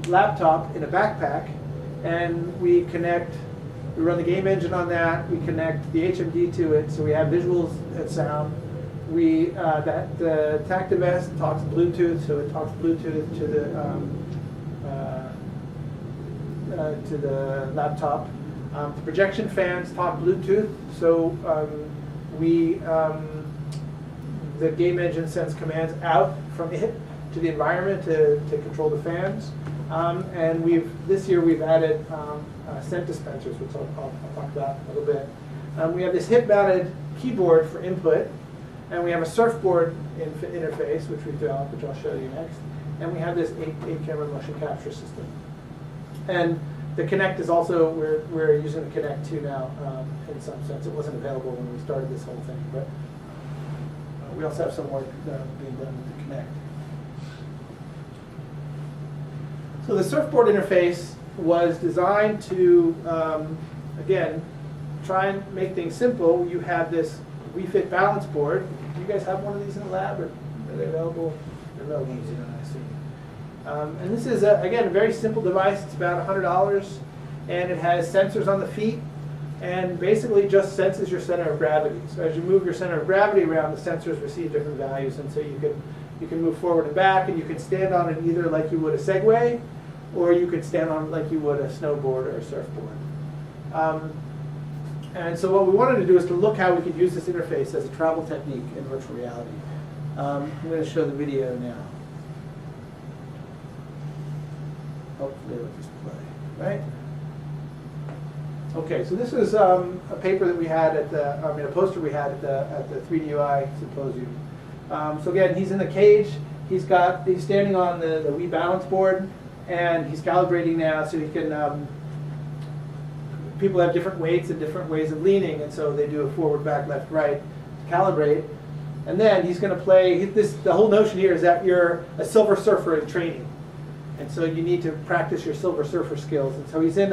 laptop in a backpack, and we run the game engine on that. We connect the HMD to it, so we have visuals and sound. The Tactivest talks Bluetooth, so it talks Bluetooth to the laptop. The projection fans talk Bluetooth, so the game engine sends commands out from it to the environment to control the fans. And this year we've added scent dispensers, which I'll talk about a little bit. We have this hip-mounted keyboard for input, and we have a surfboard interface, which we've developed, which I'll show you next. And we have this 8-camera motion capture system. And the Kinect is also, we're using the Kinect too now, in some sense. It wasn't available when we started this whole thing, but we also have some work being done with the Kinect. So the surfboard interface was designed to, again, try and make things simple. You have this WeFit balance board. Do you guys have one of these in the lab, or are they available? They're available, I see. And this is, again, a very simple device. It's about $100, and it has sensors on the feet, and basically just senses your center of gravity. So as you move your center of gravity around, the sensors receive different values, and so you can move forward and back, and you can stand on it either like you would a Segway, or you could stand on it like you would a snowboard or a surfboard. And so what we wanted to do is to look how we could use this interface as a travel technique in virtual reality. I'm going to show the video now. Hopefully it'll just play, right? Okay, so this is a paper that we had a poster we had at the 3DUI symposium. So again, he's in the cage. He's standing on the Wii balance board, and he's calibrating now, so he can. People have different weights and different ways of leaning, and so they do a forward, back, left, right to calibrate. And then he's going to play. The whole notion here is that you're a Silver Surfer in training. And so you need to practice your Silver Surfer skills. And so he's in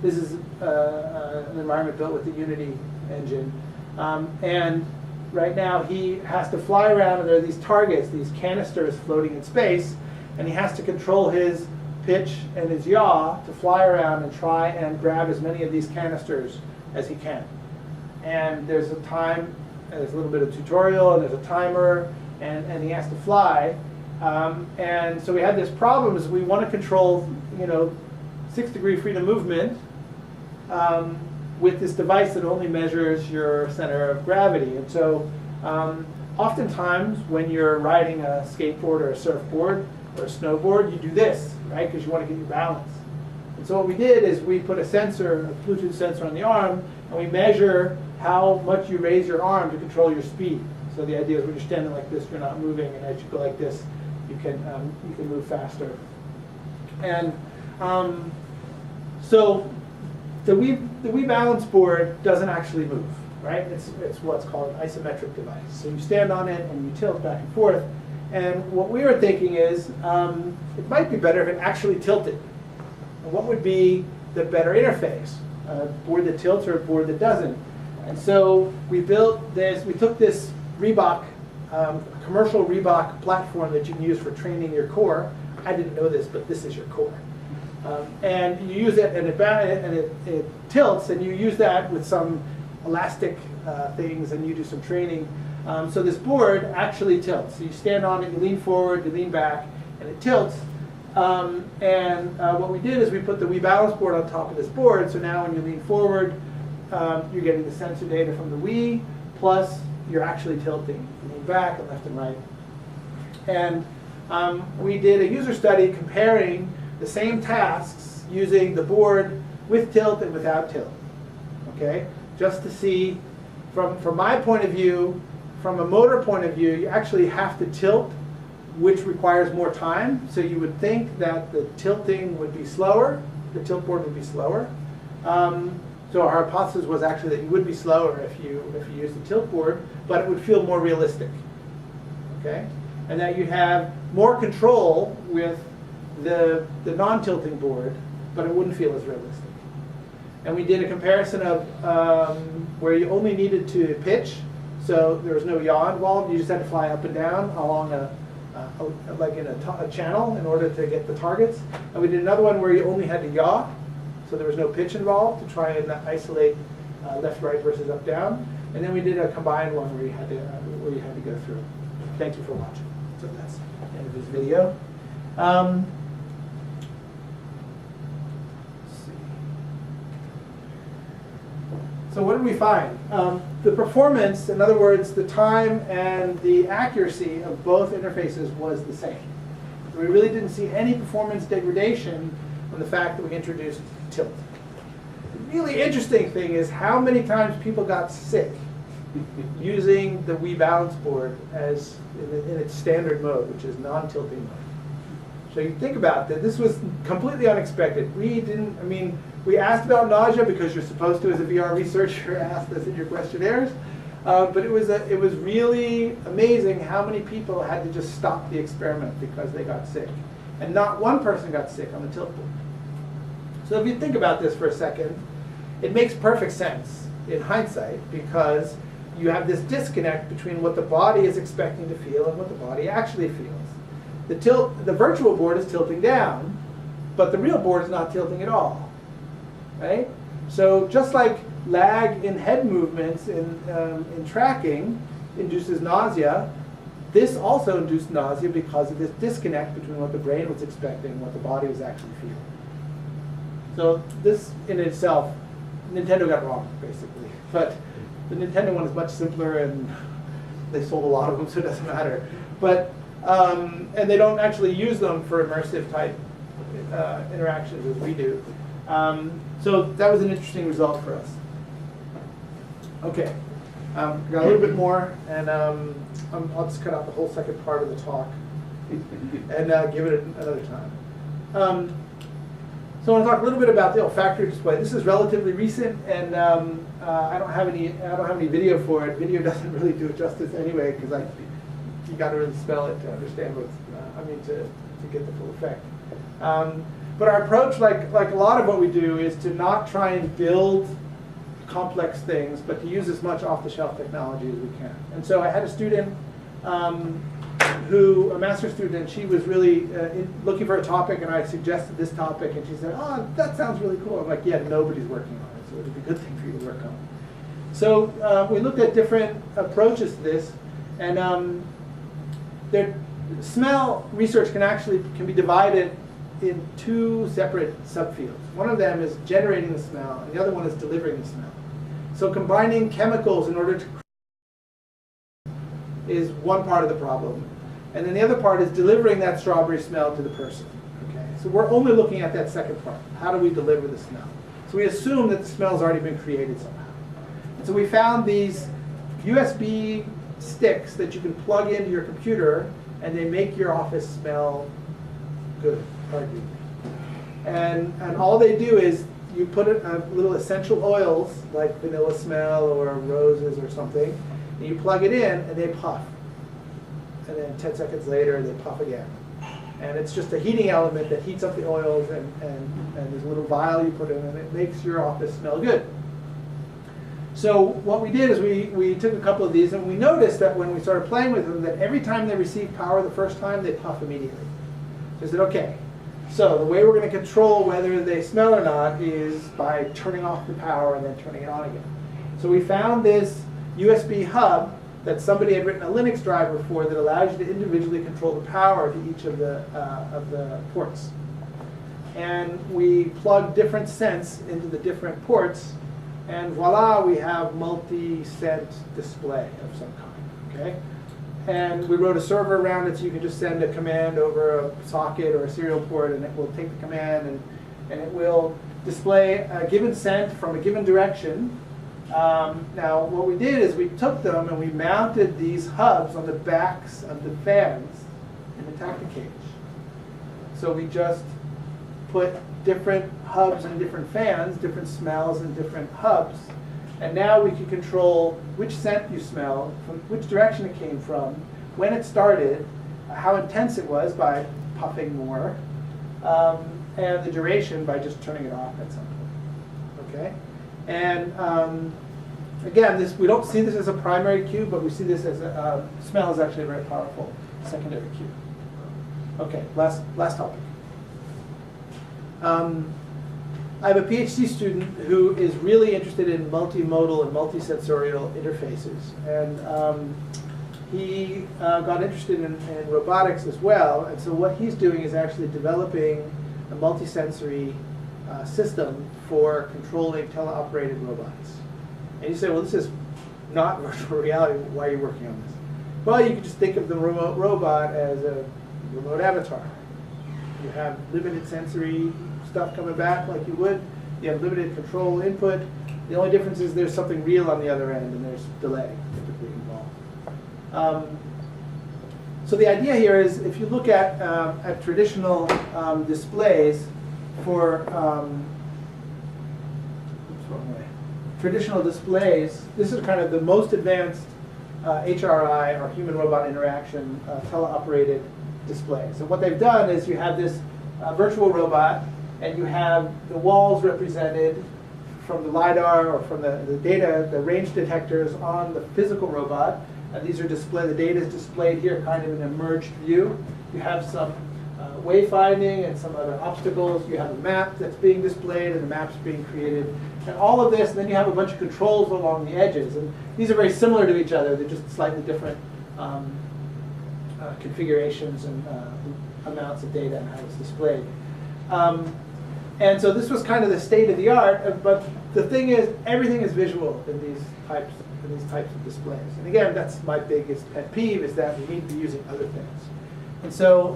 this is an environment built with the Unity engine. And right now he has to fly around, and there are these targets, these canisters floating in space, and he has to control his pitch and his yaw to fly around and try and grab as many of these canisters as he can. And there's a time, there's a little bit of tutorial, and there's a timer, and he has to fly. And so we had this problem is we want to control, 6-degree freedom movement with this device that only measures your center of gravity. And so oftentimes when you're riding a skateboard or a surfboard or a snowboard, you do this, right? Because you want to get your balance. And so what we did is we put a sensor, a Bluetooth sensor on the arm, and we measure how much you raise your arm to control your speed. So the idea is when you're standing like this, you're not moving, and as you go like this, you can move faster. And so the Wii Balance board doesn't actually move, right? It's what's called an isometric device. So you stand on it and you tilt back and forth. And what we were thinking is it might be better if it actually tilted. And what would be the better interface? A board that tilts or a board that doesn't? And so we built this, we took this Reebok, commercial Reebok platform that you can use for training your core. I didn't know this, but this is your core. And you use it, and it tilts, and you use that with some elastic things, and you do some training. So this board actually tilts. So you stand on it, you lean forward, you lean back, and it tilts. And what we did is we put the Wii Balance board on top of this board, so now when you lean forward, you're getting the sensor data from the Wii, plus you're actually tilting. You lean back and left and right. And we did a user study comparing the same tasks using the board with tilt and without tilt, okay? Just to see, from my point of view, from a motor point of view, you actually have to tilt, which requires more time. So you would think that the tilting would be slower, the tilt board would be slower. So our hypothesis was actually that you would be slower if you use the tilt board, but it would feel more realistic, okay? And that you have more control with the non-tilting board, but it wouldn't feel as realistic. And we did a comparison of where you only needed to pitch, so there was no yaw involved. You just had to fly up and down along like in a channel in order to get the targets. And we did another one where you only had to yaw, so there was no pitch involved to try and isolate left, right versus up, down. And then we did a combined one where you had to go through. Thank you for watching. So that's the end of this video. So what did we find? The performance, in other words, the time and the accuracy of both interfaces was the same. So we really didn't see any performance degradation from the fact that we introduced tilt. The really interesting thing is how many times people got sick using the Wii Balance board as in its standard mode, which is non-tilting mode. So you think about that, this was completely unexpected. We asked about nausea because you're supposed to, as a VR researcher, ask this in your questionnaires. But it was really amazing how many people had to just stop the experiment because they got sick. And not one person got sick on the tilt board. So if you think about this for a second, it makes perfect sense in hindsight because you have this disconnect between what the body is expecting to feel and what the body actually feels. The virtual board is tilting down, but the real board is not tilting at all, right? So just like lag in head movements in tracking induces nausea, this also induced nausea because of this disconnect between what the brain was expecting and what the body was actually feeling. So this in itself, Nintendo got wrong, basically. But the Nintendo one is much simpler, and they sold a lot of them, so it doesn't matter. But and they don't actually use them for immersive type interactions as we do. So that was an interesting result for us. Okay, got a little bit more, and I'll just cut out the whole second part of the talk and give it another time. So I want to talk a little bit about the olfactory display. This is relatively recent, and I don't have any video for it. Video doesn't really do it justice anyway, because you got to really spell it to understand what's to get the full effect. But our approach, like a lot of what we do, is to not try and build complex things, but to use as much off-the-shelf technology as we can. And so I had a student a master's student, she was really looking for a topic, and I suggested this topic, and she said, oh, that sounds really cool. I'm like, yeah, nobody's working on it, so it would be a good thing for you to work on. So we looked at different approaches to this, and smell research can be divided in two separate subfields. One of them is generating the smell, and the other one is delivering the smell. So combining chemicals in order to is one part of the problem. And then the other part is delivering that strawberry smell to the person. Okay? So we're only looking at that second part. How do we deliver the smell? So we assume that the smell's already been created somehow. And so we found these USB sticks that you can plug into your computer, and they make your office smell good, arguably. And all they do is you put little essential oils, like vanilla smell or roses or something, and you plug it in, and they puff. And then 10 seconds later, they puff again. And it's just a heating element that heats up the oils, and there's a little vial you put in, and it makes your office smell good. So what we did is we took a couple of these, and we noticed that when we started playing with them, that every time they received power the first time, they puff immediately. So I said, okay, so the way we're going to control whether they smell or not is by turning off the power and then turning it on again. So we found this USB hub that somebody had written a Linux driver for that allows you to individually control the power to each of the ports. And we plugged different scents into the different ports, and voila, we have multi-scent display of some kind. Okay? And we wrote a server around it, so you can just send a command over a socket or a serial port, and it will take the command, and it will display a given scent from a given direction. Now, what we did is we took them and we mounted these hubs on the backs of the fans in the tacky cage. So we just put different hubs and different fans, different smells and different hubs, and now we can control which scent you smell, from which direction it came from, when it started, how intense it was by puffing more, and the duration by just turning it off at some point. Okay? And again, we don't see this as a primary cue, but we see this as smell is actually a very powerful secondary cue. Okay, last topic. I have a PhD student who is really interested in multimodal and multisensorial interfaces, and he got interested in robotics as well. And so what he's doing is actually developing a multisensory system for controlling teleoperated robots. And you say, well, this is not virtual reality. Why are you working on this? Well, you can just think of the remote robot as a remote avatar. You have limited sensory stuff coming back like you would. You have limited control input. The only difference is there's something real on the other end, and there's delay typically involved. So the idea here is, if you look at traditional displays for traditional displays, this is kind of the most advanced HRI, or human-robot interaction, teleoperated display. So what they've done is you have this virtual robot, and you have the walls represented from the LiDAR or from the data, the range detectors on the physical robot. And these are the data is displayed here kind of in an merged view. You have some wayfinding and some other obstacles. You have a map that's being displayed, and the map's being created. And all of this, and then you have a bunch of controls along the edges. And these are very similar to each other. They're just slightly different configurations and amounts of data and how it's displayed. And so this was kind of the state of the art, but the thing is, everything is visual in these types of displays. And again, that's my biggest pet peeve, is that we need to be using other things. And so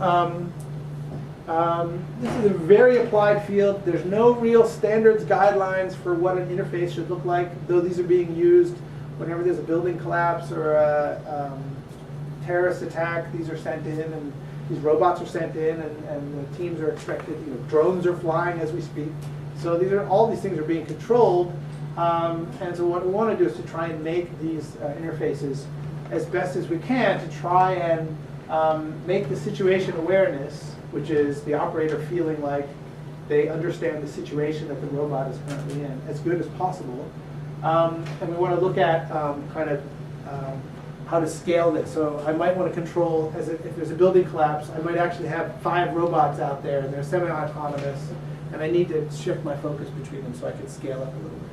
this is a very applied field. There's no real standards guidelines for what an interface should look like, though these are being used whenever there's a building collapse or a terrorist attack. These are sent in, and these robots are sent in, and the teams are expected, drones are flying as we speak. So all these things are being controlled, and so what we want to do is to try and make these interfaces as best as we can to try and make the situation awareness, which is the operator feeling like they understand the situation that the robot is currently in as good as possible. And we want to look at how to scale this. So I might want to control, if there's a building collapse, I might actually have 5 robots out there, and they're semi-autonomous, and I need to shift my focus between them so I can scale up a little bit.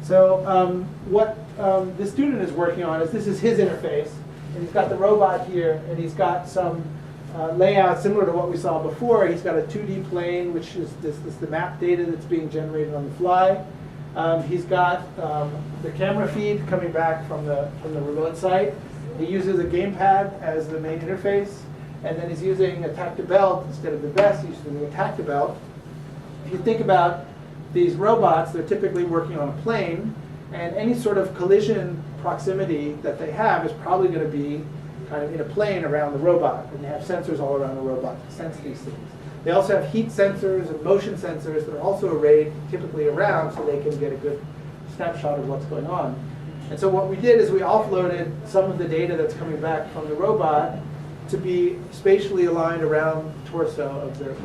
So what this student is working on is, this is his interface, and he's got the robot here, and he's got some layout similar to what we saw before. He's got a 2D plane, which is this the map data that's being generated on the fly. He's got the camera feed coming back from the remote site. He uses a gamepad as the main interface, and then he's using a tactibelt instead of the vest. He's using a tactibelt. If you think about these robots, they're typically working on a plane, and any sort of collision proximity that they have is probably going to be kind of in a plane around the robot, and they have sensors all around the robot to sense these things. They also have heat sensors and motion sensors that are also arrayed typically around so they can get a good snapshot of what's going on. And so what we did is we offloaded some of the data that's coming back from the robot to be spatially aligned around the torso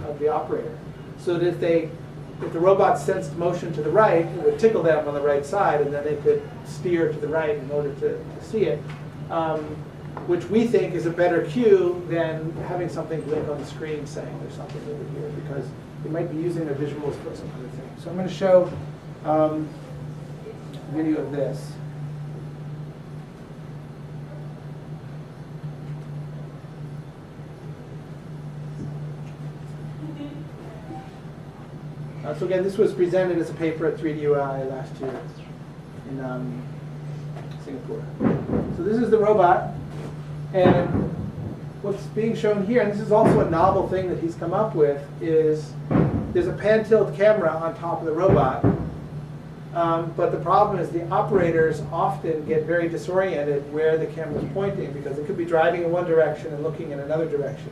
of the operator, so that if the robot sensed motion to the right, it would tickle them on the right side, and then they could steer to the right in order to see it, which we think is a better cue than having something blink on the screen saying there's something over here, because you might be using the visuals for some other thing. So I'm going to show a video of this. So again, this was presented as a paper at 3DUI last year in Singapore. So this is the robot, and what's being shown here, and this is also a novel thing that he's come up with, is there's a pan-tilt camera on top of the robot. But the problem is the operators often get very disoriented where the camera is pointing, because it could be driving in one direction and looking in another direction.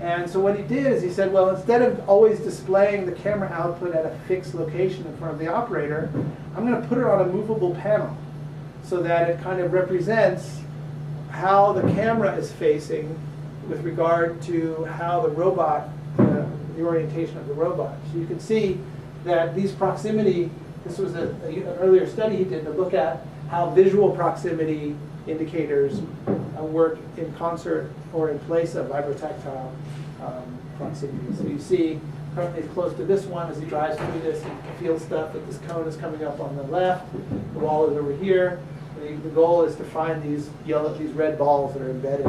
And so what he did is he said, well, instead of always displaying the camera output at a fixed location in front of the operator, I'm going to put it on a movable panel so that it kind of represents how the camera is facing with regard to how the robot, the orientation of the robot. So you can see that these proximity, this was an earlier study he did to look at how visual proximity indicators work in concert or in place of vibrotactile proximity. So you see currently it's close to this one. As he drives through this, he feels stuff that this cone is coming up on the left, the wall is over here. The goal is to find these red balls that are embedded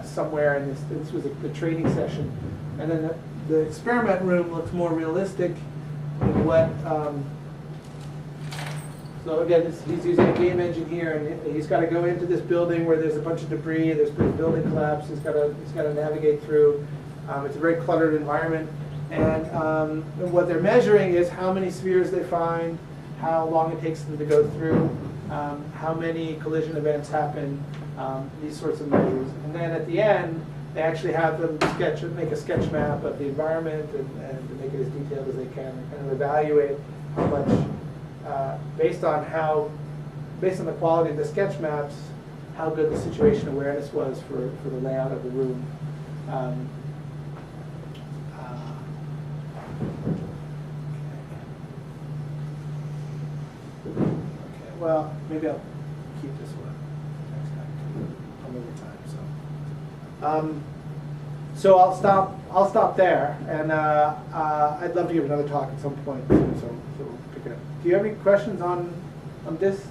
somewhere in this. This was the training session. And then the experiment room looks more realistic in what, so again, he's using a game engine here, and he's got to go into this building where there's a bunch of debris, there's been a building collapse, he's got to navigate through. It's a very cluttered environment. And what they're measuring is how many spheres they find, how long it takes them to go through, how many collision events happen, these sorts of measures. And then at the end, they actually have them make a sketch map of the environment and to make it as detailed as they can, and kind of evaluate how much, based on the quality of the sketch maps, how good the situation awareness was for the layout of the room. Okay, well, maybe I'll keep this one next time. I'm over time, so I'll stop there, and I'd love to give another talk at some point. So we'll pick it up. Do you have any questions on this